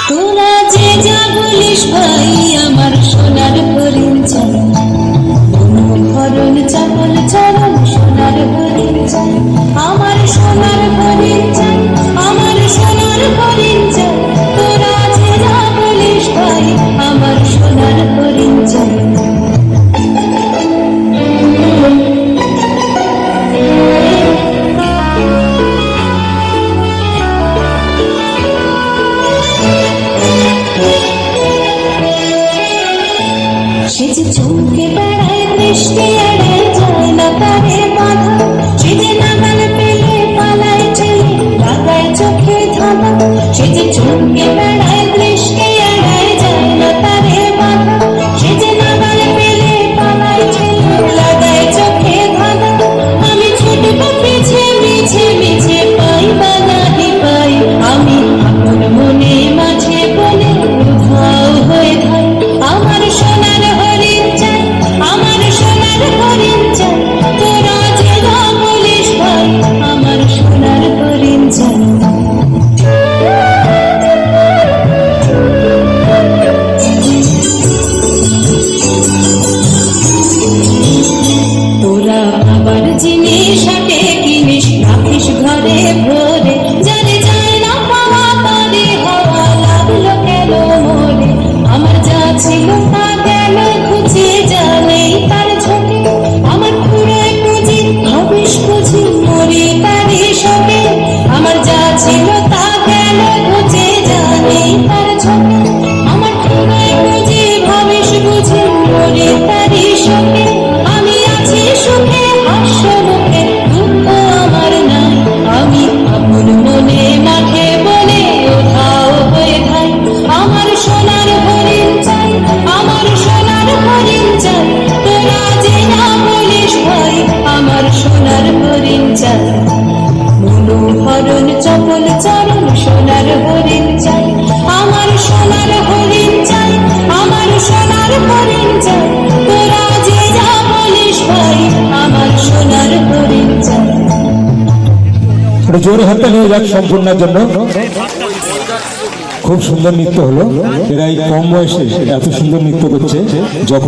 তোরা যে যা বলিস ভাই আমার সোনার হরিণ চাই, হরণ চাপল চরণ সোনার হরিণ চাই, আমার সোনার হরিণ চাই, আমার সোনার হরিণ চাই। তোরা যে যা বলিস ভাই আমার সোনার হরিণ চাই। সে যে চমকে বেড়ায় বৃষ্টি এড়ায় যায় না তারে বাধা, সে যে নাগাল পেলে পালায় ছেলে লাগায় চোখে ধাঁধা। সে যে চমকে বেড়ায় বৃষ্টি এড়ায় যায় না তারে বাধা, সে যে নাগাল পেলে পালায় ছেলে লাগায় চোখে ধাঁধা। আমি ছুটব পিছে মিছে মিছে পাই বা নাহি পাই, আমি আপন মনে মাঝে বলে উধাও হয়ে থাই। আমার সোনার হরিণ চাই, আমার সোনার হরিণ চাই। তোরা যে যা বলিস ভাই আমার সোনার হরিণ চাই। তোরা আবার জিনিস হাটে কিনিস রাখিস ঘরে ভরে, জানে যায় না পাওয়া তারে হওয়া লাগলো কেন মরে। আমার যা ছিল তা গেল খুঁজে জানেই তার ঝোঁকে, আমার পুরোয় পুঁজি হবিস বুঝি মরি তারি শোকে। আমার যা ছিল তা গেল খুঁজে জানেই তার ঝোঁকে, আমার পুরোয় পুঁজি ভাবিস বুঝি মরি তারি শোকে। আমি আছি সুখে হাস্য মুখে দুঃখ আমার নাই, আমি আপন মনে মাঠে বলে উধাও হয়ে থাই। আমার সোনার হরিণ চাই, আমার সোনার হরিণ চাই। তোরা যে না বলিস ভাই আমার সোনার হরিণ চাই। মনোহরণ চপল চরণ সোনার হরিণ চাই, আমার সোনার হরিণ চাই, আমার সোনার হরিণ চাই। তোরা যে যা বলিস ভাই আমার সোনার হরিণ চাই। জোরে হাতটা নিয়ে যাক সম্পূর্ণের জন্য। খুব সুন্দর নৃত্য হলো, এরা এই কম বয়সে এত সুন্দর নৃত্য করছে। যখন